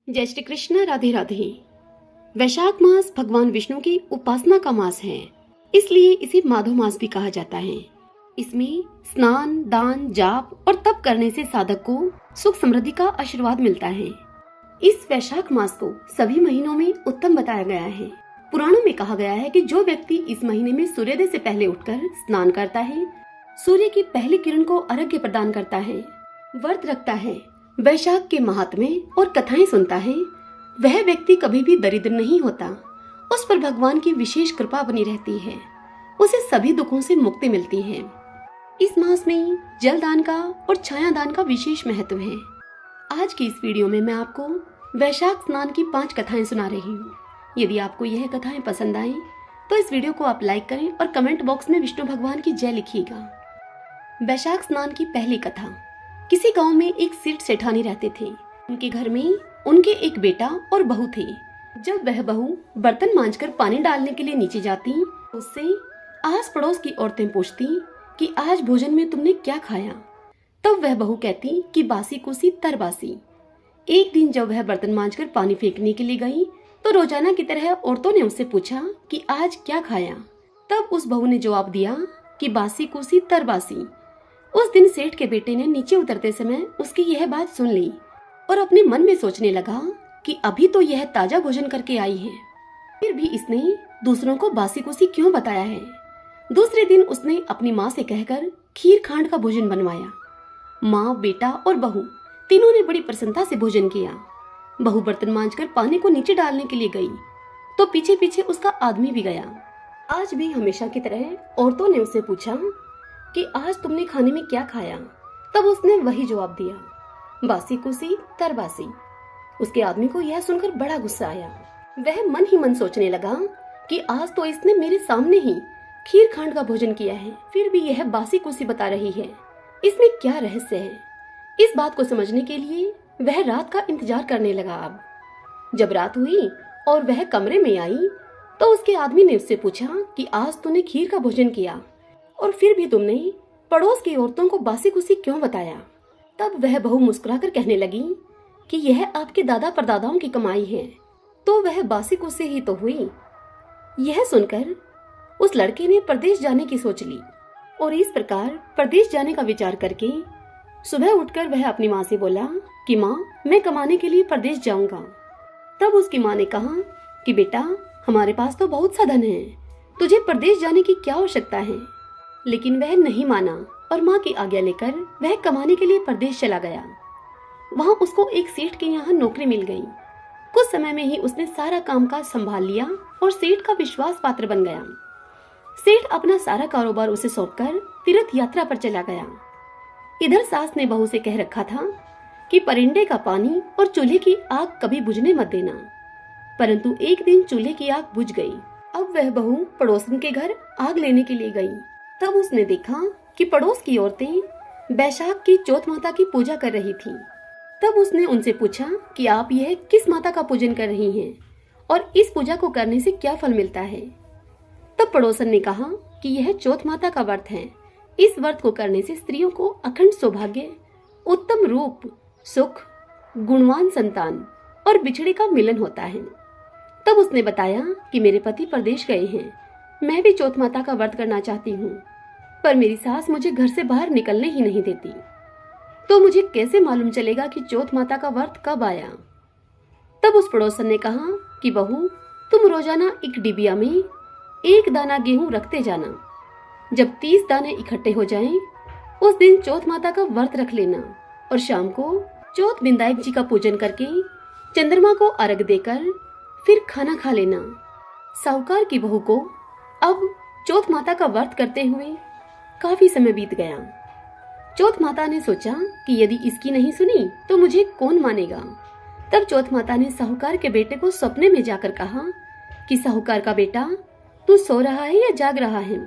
जय श्री कृष्ण। राधे राधे। वैशाख मास भगवान विष्णु की उपासना का मास है, इसलिए इसे माधव मास भी कहा जाता है। इसमें स्नान, दान, जाप और तप करने से साधक को सुख समृद्धि का आशीर्वाद मिलता है। इस वैशाख मास को सभी महीनों में उत्तम बताया गया है। पुराणों में कहा गया है कि जो व्यक्ति इस महीने में सूर्योदय से पहले उठकर स्नान करता है, सूर्य की पहली किरण को अर्घ्य प्रदान करता है, व्रत रखता है, वैशाख के महात्म्य और कथाएं सुनता है, वह व्यक्ति कभी भी दरिद्र नहीं होता। उस पर भगवान की विशेष कृपा बनी रहती है, उसे सभी दुखों से मुक्ति मिलती है। इस मास में जल दान का और छाया दान का विशेष महत्व है। आज की इस वीडियो में मैं आपको वैशाख स्नान की 5 कथाएं सुना रही हूँ। यदि आपको यह कथाएं पसंद आए तो इस वीडियो को आप लाइक करें और कमेंट बॉक्स में विष्णु भगवान की जय लिखिएगा। वैशाख स्नान की पहली कथा। किसी गांव में एक सेठ सेठानी रहते थे। उनके घर में उनके एक बेटा और बहू थे। जब वह बहू बर्तन मांजकर पानी डालने के लिए नीचे जाती, उससे आस पड़ोस की औरतें पूछती कि आज भोजन में तुमने क्या खाया। तब वह बहू कहती कि बासी कुसी तरबासी। एक दिन जब वह बर्तन मांजकर पानी फेंकने के लिए गई तो रोजाना की तरह औरतों ने उससे पूछा कि आज क्या खाया। तब उस बहू ने जवाब दिया कि बासी कुसी तरबासी। उस दिन सेठ के बेटे ने नीचे उतरते समय उसकी यह बात सुन ली और अपने मन में सोचने लगा कि अभी तो यह ताजा भोजन करके आई है, फिर भी इसने दूसरों को बासी कुसी क्यों बताया है। दूसरे दिन उसने अपनी माँ से कहकर खीर खांड का भोजन बनवाया। माँ, बेटा और बहू तीनों ने बड़ी प्रसन्नता से भोजन किया। बहू बर्तन मांजकर पानी को नीचे डालने के लिए गई तो पीछे पीछे उसका आदमी भी गया। आज भी हमेशा की तरह औरतों ने उससे पूछा कि आज तुमने खाने में क्या खाया। तब उसने वही जवाब दिया, बासी कुसी तरबासी। उसके आदमी को यह सुनकर बड़ा गुस्सा आया। वह मन ही मन सोचने लगा कि आज तो इसने मेरे सामने ही खीर खांड का भोजन किया है, फिर भी यह बासी कुसी बता रही है। इसमें क्या रहस्य है। इस बात को समझने के लिए वह रात का इंतजार करने लगा। अब जब रात हुई और वह कमरे में आई तो उसके आदमी ने उससे पूछा कि आज तूने खीर का भोजन किया और फिर भी तुमने पड़ोस की औरतों को बासी कुसी क्यों बताया। तब वह बहू मुस्कुराकर कहने लगी कि यह आपके दादा परदादाओं की कमाई है, तो वह बासी कुसी ही तो हुई। यह सुनकर उस लड़के ने प्रदेश जाने की सोच ली और इस प्रकार प्रदेश जाने का विचार करके सुबह उठकर वह अपनी माँ से बोला कि माँ, मैं कमाने के लिए प्रदेश जाऊंगा। तब उसकी माँ ने कहा कि बेटा, हमारे पास तो बहुत सा धन है, तुझे प्रदेश जाने की क्या आवश्यकता है। लेकिन वह नहीं माना और माँ की आज्ञा लेकर वह कमाने के लिए प्रदेश चला गया। वहाँ उसको एक सेठ के यहाँ नौकरी मिल गई। कुछ समय में ही उसने सारा कामकाज संभाल लिया और सेठ का विश्वास पात्र बन गया। सेठ अपना सारा कारोबार उसे सौंपकर तीर्थ यात्रा पर चला गया। इधर सास ने बहू से कह रखा था कि परिंदे का पानी और चूल्हे की आग कभी बुझने मत देना, परंतु एक दिन चूल्हे की आग बुझ गई। अब वह बहू पड़ोसन के घर आग लेने के लिए गई। तब उसने देखा कि पड़ोस की औरतें वैशाख की चौथ माता की पूजा कर रही थीं। तब उसने उनसे पूछा कि आप यह किस माता का पूजन कर रही हैं और इस पूजा को करने से क्या फल मिलता है। तब पड़ोसन ने कहा कि यह चौथ माता का व्रत है। इस व्रत को करने से स्त्रियों को अखंड सौभाग्य, उत्तम रूप, सुख, गुणवान संतान और बिछड़े का मिलन होता है। तब उसने बताया कि मेरे पति प्रदेश गए हैं, मैं भी चौथ माता का व्रत करना चाहती हूँ, पर मेरी सास मुझे घर से बाहर निकलने ही नहीं देती, तो मुझे कैसे मालूम चलेगा कि चौथ माता का व्रत कब आया। तब उस पड़ोसन ने कहा कि बहू, तुम रोजाना एक डिबिया में 1 दाना गेहूं रखते जाना। जब 30 दाने इकट्ठे हो जाएं, उस दिन चौथ माता का व्रत रख लेना और शाम को चौथ विनायक जी का पूजन करके चंद्रमा को अर्घ देकर फिर खाना खा लेना। साहूकार की बहू को अब चौथ माता का व्रत करते हुए काफी समय बीत गया। चौथ माता ने सोचा कि यदि इसकी नहीं सुनी तो मुझे कौन मानेगा। तब चौथ माता ने साहूकार के बेटे को सपने में जाकर कहा कि साहूकार का बेटा, तू सो रहा है या जाग रहा है।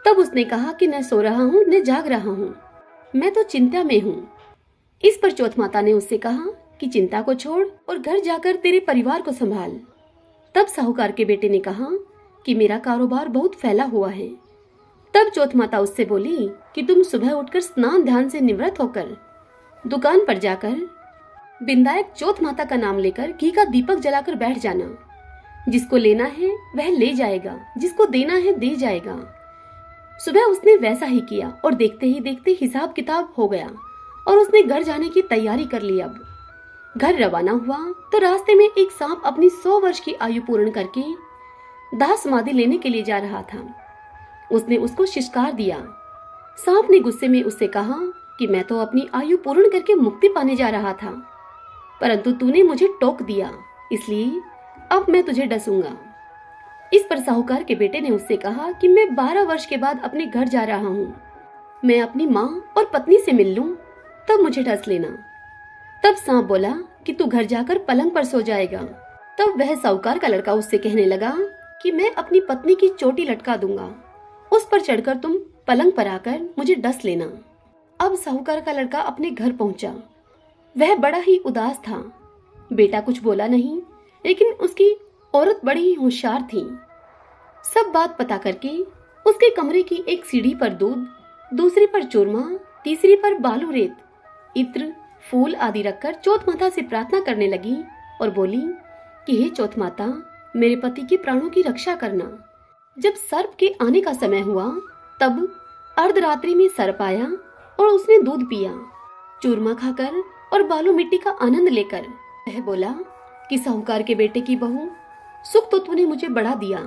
तब उसने कहा कि न सो रहा हूँ न जाग रहा हूँ, मैं तो चिंता में हूँ। इस पर चौथ माता ने उससे कहा कि चिंता को छोड़ और घर जाकर तेरे परिवार को संभाल। तब साहूकार के बेटे ने कहा कि मेरा कारोबार बहुत फैला हुआ है। तब चौथ माता उससे बोली कि तुम सुबह उठकर स्नान ध्यान से निवृत्त होकर दुकान पर जाकर विनायक चौथ माता का नाम लेकर घी का दीपक जलाकर बैठ जाना। जिसको लेना है वह ले जाएगा, जिसको देना है दे जाएगा। सुबह उसने वैसा ही किया और देखते ही देखते हिसाब किताब हो गया और उसने घर जाने की तैयारी कर ली। अब घर रवाना हुआ तो रास्ते में एक सांप अपनी 100 वर्ष की आयु पूर्ण करके दाह समाधि लेने के लिए जा रहा था। उसने उसको शिष्कार दिया। सांप ने गुस्से में उससे कहा कि मैं तो अपनी आयु पूर्ण करके मुक्ति पाने जा रहा था, परंतु तूने मुझे टोक दिया, इसलिए अब मैं तुझे डसूंगा। इस पर साहूकार के बेटे ने उससे कहा कि मैं 12 वर्ष के बाद अपने घर जा रहा हूँ, मैं अपनी माँ और पत्नी से मिल लूं, तब मुझे डस लेना। तब सांप बोला कि तू घर जाकर पलंग पर सो जाएगा। तब वह साहूकार का लड़का उससे कहने लगा कि मैं अपनी पत्नी की चोटी लटका दूंगा, उस पर चढ़कर तुम पलंग पर आकर मुझे डस लेना। अब साहूकार का लड़का अपने घर पहुंचा। वह बड़ा ही उदास था। बेटा कुछ बोला नहीं, लेकिन उसकी औरत बड़ी ही होशियार थी। सब बात पता करके उसके कमरे की एक सीढ़ी पर दूध, दूसरी पर चूरमा, तीसरी पर बालू रेत, इत्र, फूल आदि रखकर चौथ माता से प्रार्थना करने लगी और बोली कि हे चौथ माता, मेरे पति के प्राणों की रक्षा करना। जब सर्प के आने का समय हुआ तब अर्धरात्रि में सर्प आया और उसने दूध पिया। चूरमा खाकर और बालू मिट्टी का आनंद लेकर वह बोला कि साहूकार के बेटे की बहू, सुख तो तूने मुझे बढ़ा दिया,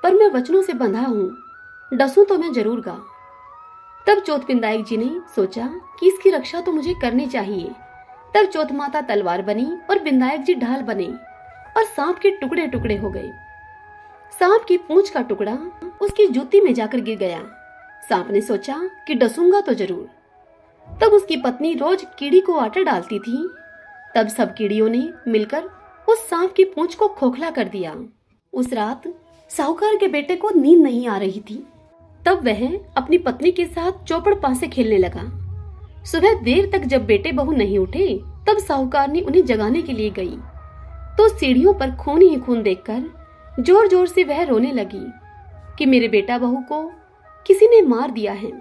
पर मैं वचनों से बंधा हूँ, डसूं तो मैं जरूर गा। तब चौथ विनायक जी ने सोचा कि इसकी रक्षा तो मुझे करनी चाहिए। तब चौथ माता तलवार बनी और विनायक जी ढाल बने और सांप के टुकड़े टुकड़े हो गए। सांप की पूंछ का टुकड़ा उसकी जूती में जाकर गिर गया। सांप ने सोचा कि डसूंगा तो जरूर। तब उसकी पत्नी रोज कीड़ी को आटा डालती थी। तब सब कीड़ियों ने मिलकर उस सांप की पूंछ को खोखला कर दिया। उस रात साहूकार के बेटे को नींद नहीं आ रही थी। तब वह अपनी पत्नी के साथ चौपड़ पासे खेलने लगा। सुबह देर तक जब बेटे बहू नहीं उठे तब साहूकार ने उन्हें जगाने के लिए गई तो सीढ़ियों पर खून ही खून देखकर जोर जोर से वह रोने लगी कि मेरे बेटा बहू को किसी ने मार दिया है।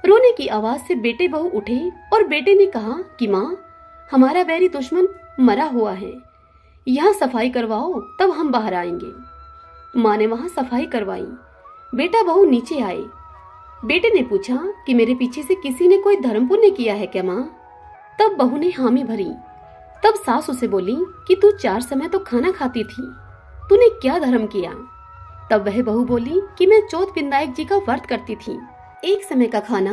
रोने की आवाज से बेटे बहू उठे और बेटे ने कहा कि माँ, हमारा बैरी दुश्मन मरा हुआ है, यहाँ सफाई करवाओ तब हम बाहर आएंगे। माँ ने वहां सफाई करवाई। बेटा बहू नीचे आए। बेटे ने पूछा कि मेरे पीछे से किसी ने कोई धर्म पुण्य किया है क्या माँ? तब बहू ने हामी भरी। तब सास उसे बोली कि तू 4 समय तो खाना खाती थी, तूने क्या धर्म किया? तब वह बहू बोली कि मैं चौथ विनायक जी का व्रत करती थी। एक समय का खाना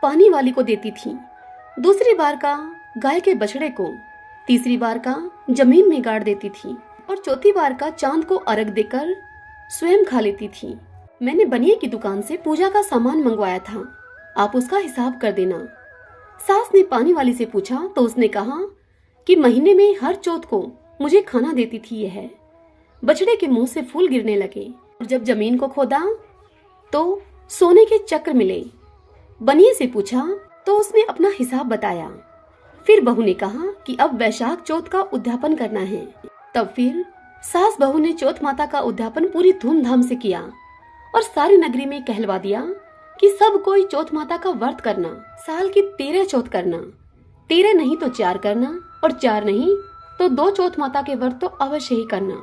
पानी वाली को देती थी, दूसरी बार का गाय के बछड़े को, तीसरी बार का जमीन में गाड़ देती थी और चौथी बार का चांद को अर्घ देकर स्वयं खा लेती थी। मैंने बनिए की दुकान से पूजा का सामान मंगवाया था, आप उसका हिसाब कर देना। सास ने पानी वाली से पूछा तो उसने कहा कि महीने में हर चौथ को मुझे खाना देती थी यह। बछड़े के मुंह से फूल गिरने लगे और जब जमीन को खोदा तो सोने के चक्र मिले। बनिए से पूछा तो उसने अपना हिसाब बताया। फिर बहू ने कहा कि अब वैशाख चौथ का उद्यापन करना है। तब फिर सास बहू ने चौथ माता का उद्यापन पूरी धूमधाम से किया और सारी नगरी में कहलवा दिया कि सब कोई चौथ माता का व्रत करना, साल की 13 चौथ करना, 13 नहीं तो 4 करना और 4 नहीं तो 2 चौथ माता के व्रत तो अवश्य ही करना।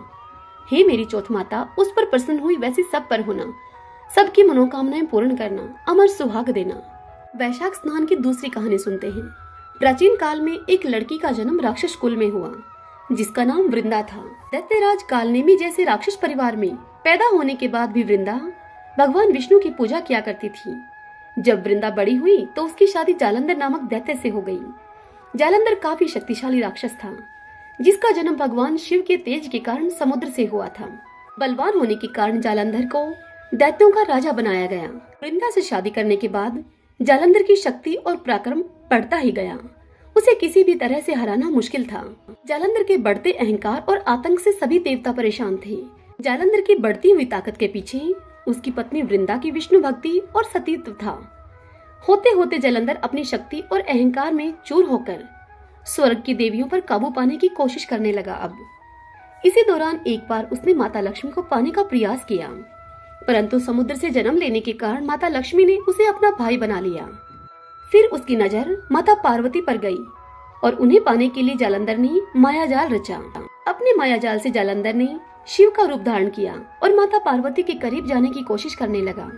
हे मेरी चौथ माता, उस पर प्रसन्न हुई वैसी सब पर होना, सबकी मनोकामनाएं पूर्ण करना, अमर सुहाग देना। वैशाख स्नान की दूसरी कहानी सुनते हैं। प्राचीन काल में एक लड़की का जन्म राक्षस कुल में हुआ जिसका नाम वृंदा था। दैत्यराज कालनेमी जैसे राक्षस परिवार में पैदा होने के बाद भी वृंदा भगवान विष्णु की पूजा किया करती थी। जब वृंदा बड़ी हुई तो उसकी शादी जालंधर नामक दैत्य से हो गई। जालंधर काफी शक्तिशाली राक्षस था जिसका जन्म भगवान शिव के तेज के कारण समुद्र से हुआ था। बलवान होने के कारण जालंधर को दैत्यों का राजा बनाया गया। वृंदा से शादी करने के बाद जालंधर की शक्ति और पराक्रम बढ़ता ही गया। उसे किसी भी तरह से हराना मुश्किल था। जालंधर के बढ़ते अहंकार और आतंक से सभी देवता परेशान थे। जालंधर की बढ़ती हुई ताकत के पीछे उसकी पत्नी वृंदा की विष्णु भक्ति और सतीत्व था। होते होते जालंधर अपनी शक्ति और अहंकार में चूर होकर स्वर्ग की देवियों पर काबू पाने की कोशिश करने लगा। अब इसी दौरान एक बार उसने माता लक्ष्मी को पाने का प्रयास किया, परंतु समुद्र से जन्म लेने के कारण माता लक्ष्मी ने उसे अपना भाई बना लिया। फिर उसकी नजर माता पार्वती पर गई और उन्हें पाने के लिए जालंधर ने मायाजाल रचा। अपने मायाजाल से जालंधर ने शिव का रूप धारण किया और माता पार्वती के करीब जाने की कोशिश करने लगा।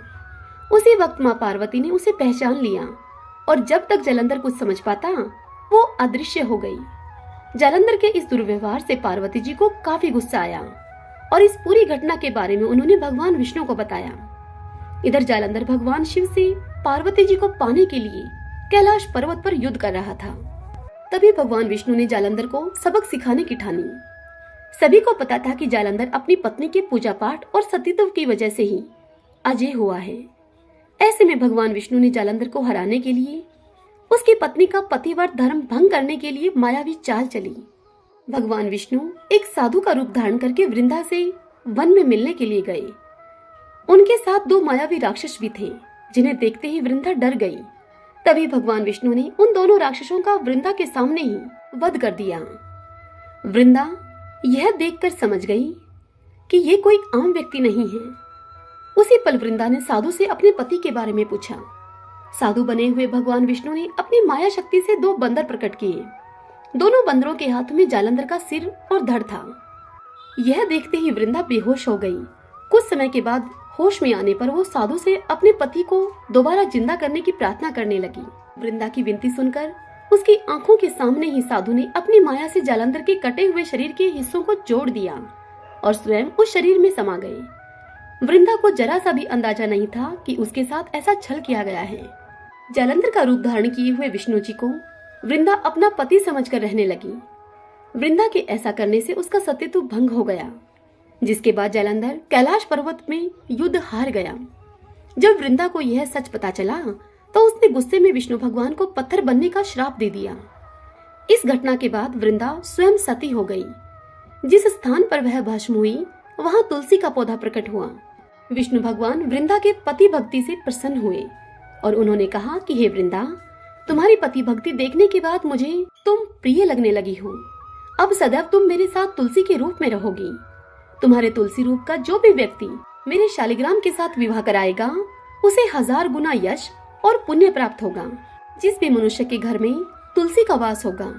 उसी वक्त माँ पार्वती ने उसे पहचान लिया और जब तक जालंधर कुछ समझ पाता वो अदृश्य हो गई। जालंधर के इस दुर्व्यवहार से पार्वती जी को काफी गुस्सा आया और इस पूरी घटना के बारे में उन्होंने भगवान विष्णु को बताया। इधर जालंधर भगवान शिव से पार्वती जी को पाने के लिए कैलाश पर्वत पर युद्ध कर रहा था। तभी भगवान विष्णु ने जालंधर को सबक सिखाने की ठानी। सभी को पता था कि जालंधर अपनी पत्नी के पूजा पाठ और सतीत्व की वजह से ही अजय हुआ है। ऐसे में भगवान विष्णु ने जालंधर को हराने के लिए उसकी पत्नी का पतिव्रत धर्म भंग करने के लिए मायावी चाल चली। भगवान विष्णु एक साधु का रूप धारण करके वृंदा से वन में मिलने के लिए गए। उनके साथ 2 मायावी राक्षस भी थे जिन्हें देखते ही वृंदा डर गई। तभी भगवान विष्णु ने उन दोनों राक्षसों का वृंदा के सामने ही वध कर दिया। वृंदा यह देखकर समझ गई कि ये कोई आम व्यक्ति नहीं है। उसी पल वृंदा ने साधु से अपने पति के बारे में पूछा। साधु बने हुए भगवान विष्णु ने अपनी माया शक्ति से 2 बंदर प्रकट किए। दोनों बंदरों के हाथ में जालंधर का सिर और धड़ था। यह देखते ही वृंदा बेहोश हो गई। कुछ समय के बाद होश में आने पर वो साधु से अपने पति को दोबारा जिंदा करने की प्रार्थना करने लगी। वृंदा की विनती सुनकर उसकी आंखों के सामने ही साधु ने अपनी माया से जालंधर के कटे हुए शरीर के हिस्सों को जोड़ दिया और स्वयं उस शरीर में समा गए। वृंदा को जरा सा भी अंदाजा नहीं था कि उसके साथ ऐसा छल किया गया है। जालंधर का रूप धारण किए हुए विष्णु जी को वृंदा अपना पति समझकर रहने लगी। वृंदा के ऐसा करने से उसका सतीत्व भंग हो गया, जिसके बाद जालंधर कैलाश पर्वत में युद्ध हार गया। जब वृंदा को यह सच पता चला तो उसने गुस्से में विष्णु भगवान को पत्थर बनने का श्राप दे दिया। इस घटना के बाद वृंदा स्वयं सती हो गई। जिस स्थान पर वह भस्म हुई वहां तुलसी का पौधा प्रकट हुआ। विष्णु भगवान वृंदा के पति भक्ति से प्रसन्न हुए और उन्होंने कहा कि हे वृंदा, तुम्हारी पति भक्ति देखने के बाद मुझे तुम प्रिय लगने लगी हो। अब सदैव तुम मेरे साथ तुलसी के रूप में रहोगी। तुम्हारे तुलसी रूप का जो भी व्यक्ति मेरे शालिग्राम के साथ विवाह कराएगा उसे 1000 गुना यश और पुण्य प्राप्त होगा। जिस भी मनुष्य के घर में तुलसी का वास होगा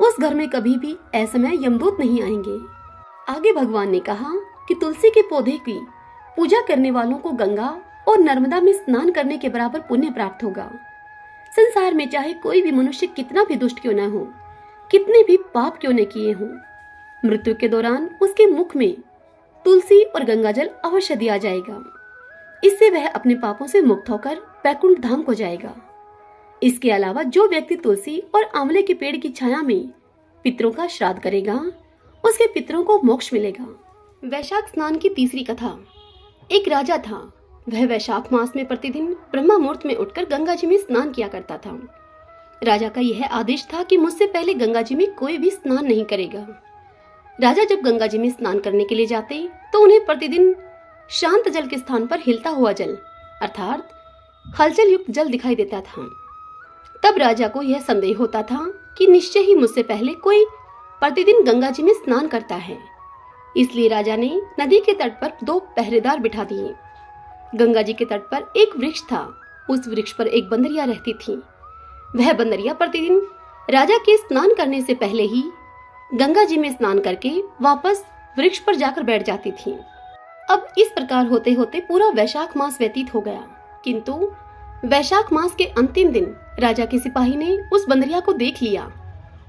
उस घर में कभी भी असमय यमदूत नहीं आएंगे। आगे भगवान ने कहा कि तुलसी के पौधे की पूजा करने वालों को गंगा और नर्मदा में स्नान करने के बराबर पुण्य प्राप्त होगा। संसार में चाहे कोई भी मनुष्य कितना भी दुष्ट क्यों न हो, कितने भी पाप क्यों न किए हों, मृत्यु के दौरान उसके मुख में तुलसी और गंगा जल अवश्य दिया जाएगा। इससे वह अपने पापों से मुक्त होकर वैकुंठ धाम को जाएगा। इसके अलावा जो व्यक्ति तुलसी और आंवले के पेड़ की छाया में पितरों का श्राद्ध करेगा उसके पितरों को मोक्ष मिलेगा। वैशाख स्नान की तीसरी कथा। एक राजा था। वह वैशाख मास में प्रतिदिन ब्रह्म मुहूर्त में उठकर गंगा जी में स्नान किया करता था। राजा का यह आदेश था कि मुझसे पहले गंगा जी में कोई भी स्नान नहीं करेगा। राजा जब गंगा जी में स्नान करने के लिए जाते तो उन्हें प्रतिदिन शांत जल के स्थान पर हिलता हुआ जल अर्थात हलचल युक्त जल दिखाई देता था। तब राजा को यह संदेह होता था कि निश्चय ही मुझसे पहले कोई प्रतिदिन गंगा जी में स्नान करता है। इसलिए राजा ने नदी के तट पर 2 पहरेदार बिठा दिए। गंगा जी के तट पर एक वृक्ष था। उस वृक्ष पर एक बंदरिया रहती थी। वह बंदरिया प्रतिदिन राजा के स्नान करने से पहले ही गंगा जी में स्नान करके वापस वृक्ष पर जाकर बैठ जाती थी। अब इस प्रकार होते होते पूरा वैशाख मास व्यतीत हो गया, किंतु वैशाख मास के अंतिम दिन राजा के सिपाही ने उस बंदरिया को देख लिया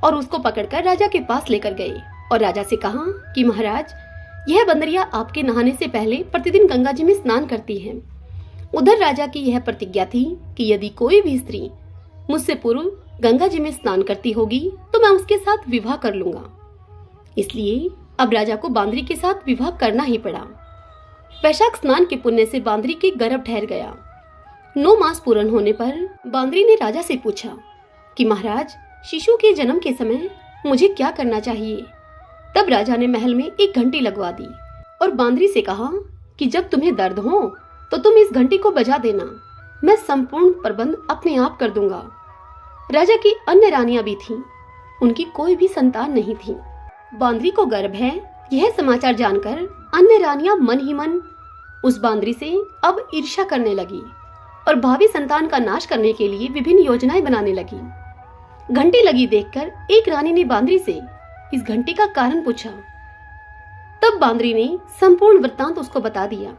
और उसको पकड़कर राजा के पास लेकर गए और राजा से कहा कि महाराज, यह बंदरिया आपके नहाने से पहले प्रतिदिन गंगा जी में स्नान करती है। उधर राजा की यह प्रतिज्ञा थी कि यदि कोई भी स्त्री मुझसे पूर्व गंगा जी में स्नान करती होगी तो मैं उसके साथ विवाह कर लूंगा। इसलिए अब राजा को बांदरी के साथ विवाह करना ही पड़ा। वैशाख स्नान के पुण्य से बांदरी के गर्भ ठहर गया। 9 मास पूर्ण होने पर बांदरी ने राजा से पूछा कि महाराज, शिशु के जन्म के समय मुझे क्या करना चाहिए। तब राजा ने महल में एक घंटी लगवा दी और बांदरी से कहा कि जब तुम्हें दर्द हो तो तुम इस घंटी को बजा देना, मैं संपूर्ण प्रबंध अपने आप कर दूंगा। राजा की अन्य रानियां भी थीं, उनकी कोई भी संतान नहीं थी। बांदरी को गर्भ है यह समाचार जानकर अन्य रानियां मन ही मन उस बांदरी से अब ईर्ष्या करने लगी और भावी संतान का नाश करने के लिए विभिन्न योजनाएं बनाने लगी। घंटी लगी देखकर एक रानी ने बांदरी से इस घंटी का कारण पूछा। तब बांदरी ने संपूर्ण वृत्तांत उसको बता दिया।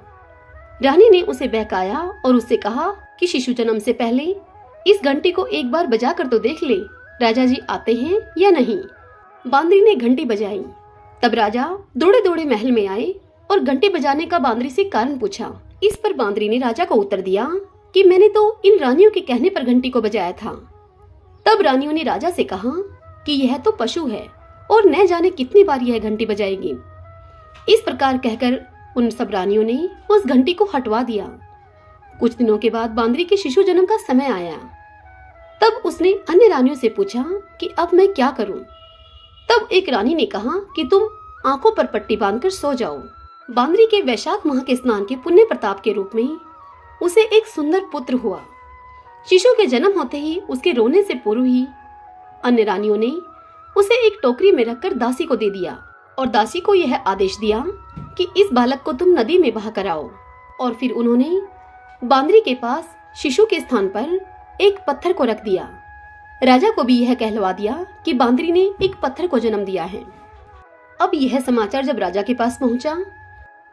रानी ने उसे बहकाया और उससे कहा कि शिशु जन्म से पहले इस घंटी को एक बार बजा कर तो देख ले, राजा जी आते हैं या नहीं। बांदरी ने घंटी बजाई। तब राजा दौड़े दौड़े महल में आए और घंटी बजाने का बांदरी से कारण पूछा। इस पर बांदरी ने राजा को उत्तर दिया कि मैंने तो इन रानियों के कहने पर घंटी को बजाया था। तब रानियों ने राजा से कहा कि यह तो पशु है और न जाने कितनी बार यह घंटी बजाएगी। इस प्रकार कहकर उन सब रानियों ने उस घंटी को हटवा दिया। कुछ दिनों के बाद बांदरी के शिशु जन्म का समय आया। तब उसने अन्य रानियों से पूछा कि अब मैं क्या करूं। तब एक रानी ने कहा कि तुम आंखों पर पट्टी बांधकर सो जाओ। बांदरी के वैशाख माह के स्नान के पुण्य प्रताप के रूप में उसे एक सुंदर पुत्र हुआ। शिशु के जन्म होते ही उसके रोने से पूर्व ही अन्य रानियों ने उसे एक टोकरी में रखकर दासी को दे दिया और दासी को यह आदेश दिया कि इस बालक को तुम नदी में बहा कर आओ। और फिर उन्होंने बांदरी के पास शिशु के स्थान पर एक पत्थर को रख दिया। राजा को भी यह कहलवा दिया कि बांदरी ने एक पत्थर को जन्म दिया है। अब यह समाचार जब राजा के पास पहुंचा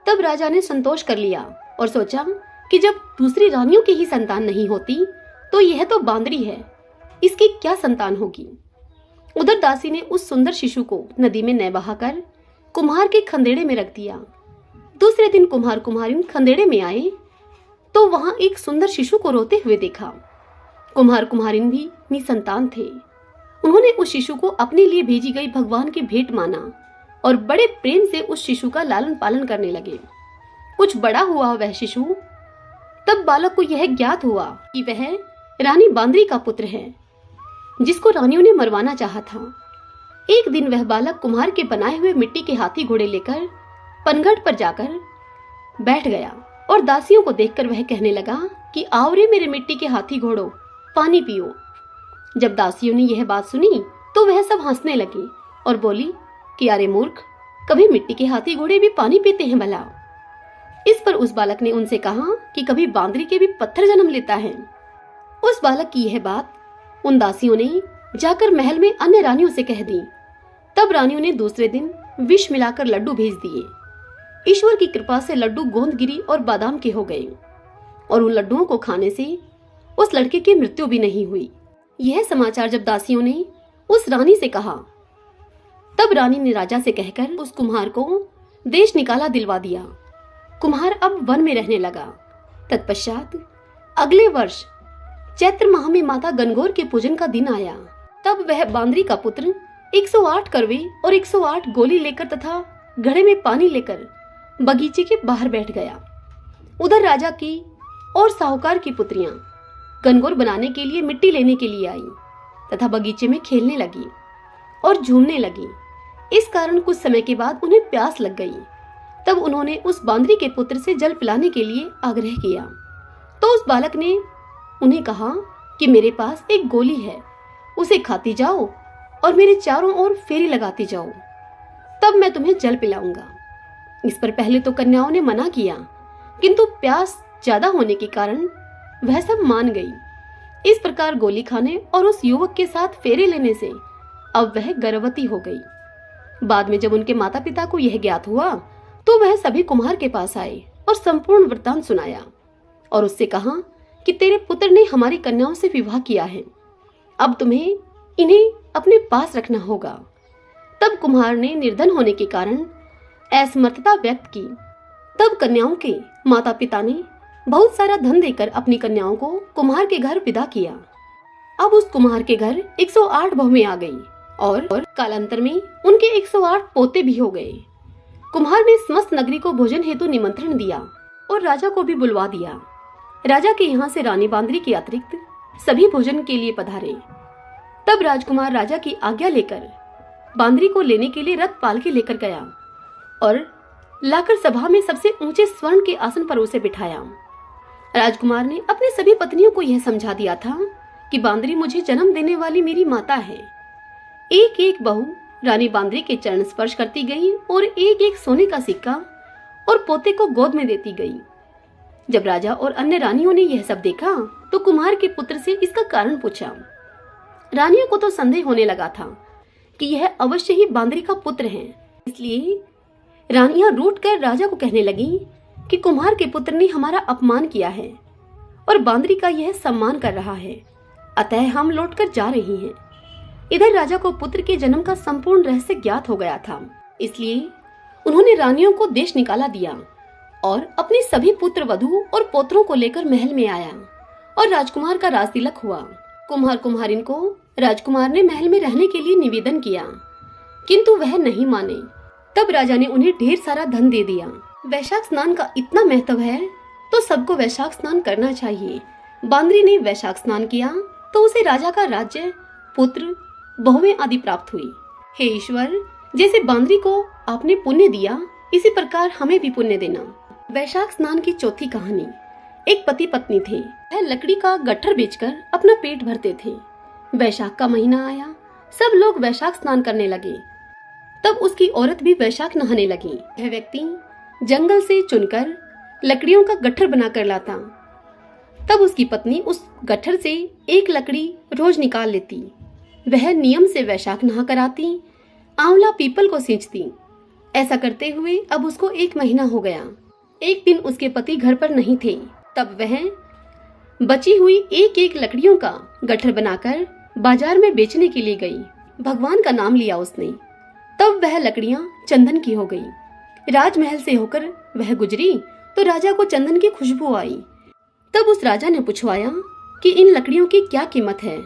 तब राजा ने संतोष कर लिया और सोचा कि जब दूसरी रानियों की ही संतान नहीं होती तो यह तो बांदरी है, इसकी क्या संतान होगी। उधर दासी ने उस सुंदर शिशु को नदी में न बहाकर कुम्हार के खंदेड़े में रख दिया। दूसरे दिन कुम्हार कुम्हारिन खंदेड़े में आए तो वहां एक सुंदर शिशु को रोते हुए देखा। कुम्हार कुम्हारिन भी निसंतान थे। उन्होंने उस शिशु को अपने लिए भेजी गई भगवान की भेंट माना और बड़े प्रेम से उस शिशु का लालन पालन करने लगे। कुछ बड़ा हुआ वह शिशु, तब बालक को यह ज्ञात हुआ कि वह रानी बांदरी का पुत्र है जिसको रानियों ने मरवाना चाहा था। एक दिन वह बालक कुम्हार के बनाए हुए मिट्टी के हाथी घोड़े लेकर पनघट पर जाकर बैठ गया और दासियों को देखकर वह कहने लगा कि आओ रे मेरे मिट्टी के हाथी घोड़ों, पानी पियो। जब दासियों ने यह बात सुनी तो वह सब हंसने लगी और बोली कि अरे मूर्ख, कभी मिट्टी के हाथी घोड़े भी पानी पीते हैं भला। इस पर उस बालक ने उनसे कहा कि कभी बांदरी के भी पत्थर जन्म लेता है। उस बालक की यह बात उन दासियों ने जाकर महल में अन्य रानियों से कह दी। तब रानियों ने दूसरे दिन विष मिलाकर लड्डू भेज दिए। ईश्वर की कृपा से लड्डू गोंदगिरी और बादाम के हो गए और उन लड्डुओं को खाने से उस लड़के की मृत्यु भी नहीं हुई। यह समाचार जब दासियों ने उस रानी से कहा तब रानी ने राजा से कहकर उस कुम्हार को देश निकाला दिलवा दिया। कुम्हार अब वन में रहने लगा। तत्पश्चात अगले वर्ष चैत्र माह में माता गणगौर के पूजन का दिन आया। तब वह बांदरी का पुत्र 108 करवे और 108 गोली लेकर तथा घड़े में पानी लेकर बगीचे के बाहर बैठ गया। उधर राजा की और साहूकार की पुत्रियां गणगौर बनाने के लिए मिट्टी लेने के लिए आई तथा बगीचे में खेलने लगी और झूमने लगी। इस कारण कुछ समय के बाद उन्हें प्यास लग गई। तब उन्होंने उस बांदरी के पुत्र से जल पिलाने के लिए आग्रह किया। तो उस बालक ने उन्हें कहा कि मेरे पास एक गोली है, उसे खाती जाओ और मेरे चारों ओर फेरी लगाती जाओ, तब मैं तुम्हें जल पिलाऊंगा। इस पर पहले तो कन्याओं ने मना किया, किंतु प्यास ज्यादा होने के कारण वह सब मान गई। इस प्रकार गोली खाने और उस युवक के साथ फेरे लेने से अब वह गर्भवती हो गई। बाद में जब उनके माता पिता को यह ज्ञात हुआ तो वह सभी कुम्हार के पास आए और संपूर्ण वृत्तांत सुनाया और उससे कहा कि तेरे पुत्र ने हमारी कन्याओं से विवाह किया है, अब तुम्हें इन्हें अपने पास रखना होगा। तब कुम्हार ने निर्धन होने के कारण असमर्थता व्यक्त की। तब कन्याओं के माता पिता ने बहुत सारा धन देकर अपनी कन्याओं को कुम्हार के घर विदा किया। अब उस कुम्हार के घर 108 बहुएं आ गई और कालांतर में उनके 108 पोते भी हो गए। कुम्हार ने समस्त नगरी को भोजन हेतु निमंत्रण दिया और राजा को भी बुलवा दिया। राजा के यहाँ से रानी बांदरी के अतिरिक्त सभी भोजन के लिए पधारे। तब राजकुमार राजा की आज्ञा लेकर बांदरी को लेने के लिए रथ पाल के लेकर गया और लाकर सभा में सबसे ऊंचे स्वर्ण के आसन पर उसे बिठाया। राजकुमार ने अपने सभी पत्नियों को यह समझा दिया था कि बांदरी मुझे जन्म देने वाली मेरी माता है। एक एक बहू रानी बांदरी के चरण स्पर्श करती गई और एक एक सोने का सिक्का और पोते को गोद में देती गई। जब राजा और अन्य रानियों ने यह सब देखा तो कुम्हार के पुत्र से इसका कारण पूछा। रानियों को तो संदेह होने लगा था कि यह अवश्य ही बांदरी का पुत्र है। इसलिए रानियां रूठ कर राजा को कहने लगी कि कुम्हार के पुत्र ने हमारा अपमान किया है और बांदरी का यह सम्मान कर रहा है, अतः हम लौटकर जा रही हैं। इधर राजा को पुत्र के जन्म का संपूर्ण रहस्य ज्ञात हो गया था, इसलिए उन्होंने रानियों को देश निकाला दिया और अपने सभी पुत्र वधू और पोत्रों को लेकर महल में आया और राजकुमार का राजतिलक हुआ। कुम्हार कुम्हारिन को राजकुमार ने महल में रहने के लिए निवेदन किया, किंतु वह नहीं माने। तब राजा ने उन्हें ढेर सारा धन दे दिया। वैशाख स्नान का इतना महत्व है तो सबको वैशाख स्नान करना चाहिए। बांदरी ने वैशाख स्नान किया तो उसे राजा का राज्य, पुत्र, बहुएं आदि प्राप्त हुई। हे ईश्वर, जैसे बांदरी को आपने पुण्य दिया, इसी प्रकार हमें भी पुण्य देना। वैशाख स्नान की चौथी कहानी। एक पति पत्नी थे। वह लकड़ी का गट्ठर बेचकर अपना पेट भरते थे। वैशाख का महीना आया, सब लोग वैशाख स्नान करने लगे। तब उसकी औरत भी वैशाख नहाने लगी। वह व्यक्ति जंगल से चुनकर लकड़ियों का गट्ठर बनाकर लाता। तब उसकी पत्नी उस गट्ठर से एक लकड़ी रोज निकाल लेती। वह नियम से वैशाख नहा कर आती, आंवला पीपल को सींचती। ऐसा करते हुए अब उसको 1 महीना हो गया। एक दिन उसके पति घर पर नहीं थे। तब वह बची हुई एक एक लकड़ियों का गट्ठर बनाकर बाजार में बेचने के लिए गई। भगवान का नाम लिया उसने। तब वह लकड़ियां चंदन की हो गई। राजमहल से होकर वह गुजरी तो राजा को चंदन की खुशबू आई। तब उस राजा ने पूछवाया कि इन लकड़ियों की क्या कीमत है,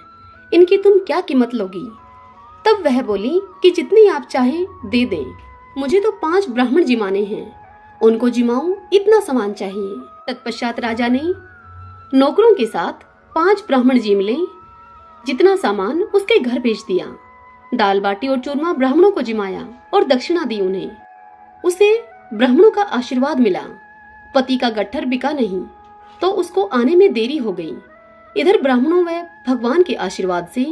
इनकी तुम क्या कीमत लोगी? तब वह बोली कि जितनी आप चाहें दे दें, मुझे तो 5 ब्राह्मण जिमाने हैं, उनको जिमाऊं इतना सामान चाहिए। तत्पश्चात राजा ने नौकरों के साथ 5 ब्राह्मण जिम ले, जितना सामान उसके घर भेज दिया। दाल बाटी और चूरमा ब्राह्मणों को जिमाया और दक्षिणा दी उन्हें। उसे ब्राह्मणों का आशीर्वाद मिला। पति का गट्ठर बिका नहीं तो उसको आने में देरी हो गई। इधर ब्राह्मणों व भगवान के आशीर्वाद से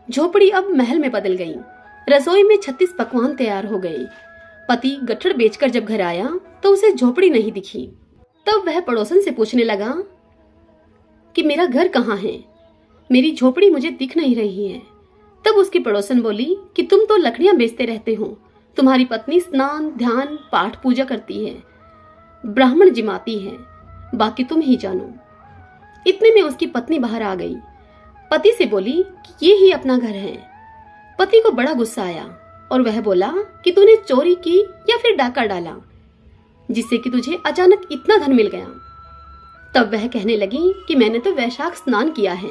झोपड़ी अब महल में बदल गई। रसोई में 36 पकवान तैयार हो गए। पति गट्ठर बेचकर जब घर आया तो उसे झोपड़ी नहीं दिखी। तब वह पड़ोसन से पूछने लगा कि मेरा घर कहाँ है, मेरी झोपड़ी मुझे दिख नहीं रही है। तब उसकी पड़ोसन बोली कि तुम तो लकड़ियां बेचते रहते हो, तुम्हारी पत्नी स्नान, ध्यान, पाठ, पूजा करती है, ब्राह्मण जिमाती है, बाकी तुम ही जानो। इतने में उसकी पत्नी बाहर आ गई। पति से बोली कि ये ही अपना घर है। पति को बड़ा गुस्सा आया और वह बोला कि तूने चोरी की या फिर डाका डाला, जिससे कि तुझे अचानक इतना धन मिल गया। तब वह कहने लगी कि मैंने तो वैशाख स्नान किया है,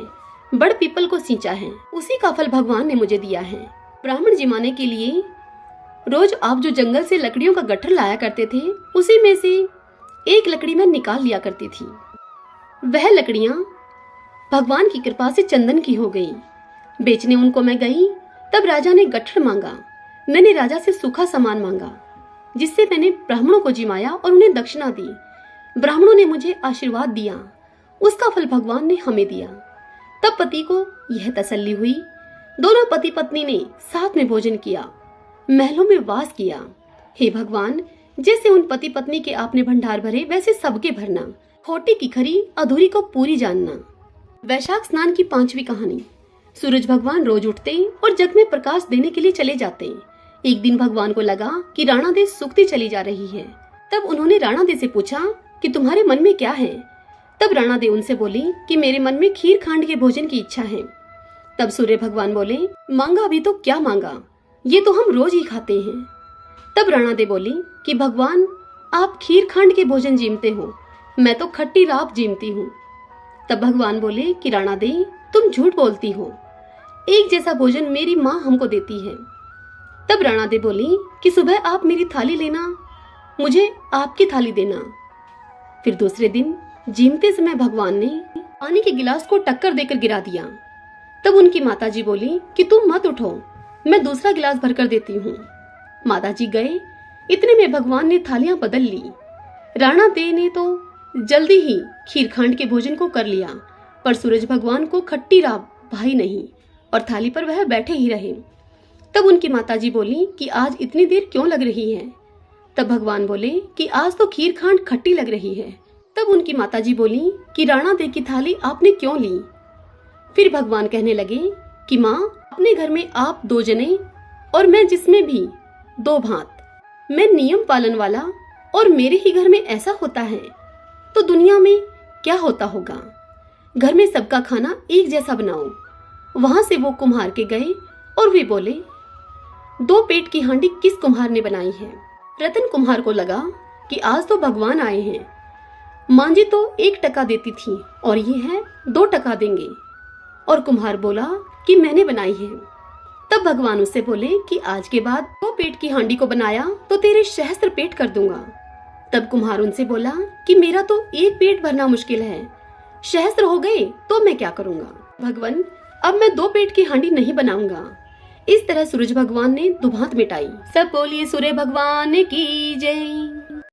बड़ पीपल को सींचा है, उसी का फल भगवान ने मुझे दिया है। ब्राह्मण जिमाने के लिए रोज आप जो जंगल से लकड़ियों का गट्ठर लाया करते थे, उसी में से एक लकड़ी मैं निकाल लिया करती थी। वह लकड़ियां भगवान की कृपा से चंदन की हो गई। बेचने उनको मैं गई, तब राजा ने गट्ठर मांगा। मैंने राजा से सूखा सामान मांगा, जिससे मैंने ब्राह्मणों को जिमाया और उन्हें दक्षिणा दी। ब्राह्मणों ने मुझे आशीर्वाद दिया, उसका फल भगवान ने हमें दिया। तब पति को यह तसल्ली हुई। दोनों पति पत्नी ने साथ में भोजन किया, महलों में वास किया। हे भगवान, जैसे उन पति पत्नी के आपने भंडार भरे, वैसे सबके भरना। खोटी की खरी, अधूरी को पूरी जानना। वैशाख स्नान की 5वीं कहानी। सूरज भगवान रोज उठते और जग में प्रकाश देने के लिए चले जाते। एक दिन भगवान को लगा कि राणा दे सूखती चली जा रही है। तब उन्होंने राणा दे से पूछा कि तुम्हारे मन में क्या है? तब राणा दे उनसे बोली कि मेरे मन में खीर खांड के भोजन की इच्छा है। तब सूर्य भगवान बोले, मांगा भी तो क्या मांगा, ये तो हम रोज ही खाते हैं। तब राणा दे बोली कि भगवान, आप खीर खांड के भोजन जीमते हो, मैं तो खट्टी राब जीमती हूँ। तब भगवान बोले कि राणा दे, तुम झूठ बोलती हो, एक जैसा भोजन मेरी माँ हमको देती है। तब राणा दे बोली कि सुबह आप मेरी थाली लेना, मुझे आपकी थाली देना। फिर दूसरे दिन जीमते समय भगवान ने पानी के गिलास को टक्कर देकर गिरा दिया। तब उनकी माताजी बोली कि तुम मत उठो, मैं दूसरा गिलास भरकर देती हूँ। माताजी गए। इतने में भगवान ने थालियां बदल ली। राणा दे ने तो जल्दी ही खीरखांड के भोजन को कर लिया, पर सूरज भगवान को खट्टी राब भाई नहीं और थाली पर वह बैठे ही रहे। तब उनकी माताजी बोली कि आज इतनी देर क्यों लग रही है? तब भगवान बोले कि आज तो खीरखांड खट्टी लग रही है। तब उनकी माताजी बोली कि राणा दे की थाली आपने क्यों ली? फिर भगवान कहने लगे कि माँ, अपने घर में आप 2 जने और मैं जिसमें भी 2 भांत, मैं नियम पालन वाला और मेरे ही घर में ऐसा होता है तो दुनिया में क्या होता होगा। घर में सबका खाना एक जैसा बनाओ। वहां से वो कुम्हार के गए और वे बोले, 2 पेट की हांडी किस कुम्हार ने बनाई है। रतन कुम्हार को लगा कि आज तो भगवान आए हैं। मांझी तो 1 टका देती थी और ये है 2 टका देंगे। और कुम्हार बोला कि मैंने बनाई है। तब भगवान उससे बोले कि आज के बाद 2 पेट की हांडी को बनाया तो तेरे सहस्त्र पेट कर दूंगा। तब कुम्हार उनसे बोला कि मेरा तो 1 पेट भरना मुश्किल है, सहस्त्र हो गए तो मैं क्या करूंगा। भगवान, अब मैं 2 पेट की हांडी नहीं बनाऊंगा। इस तरह सूरज भगवान ने दुभांत मिटाई। सब बोलिए सूर्य भगवान की जय।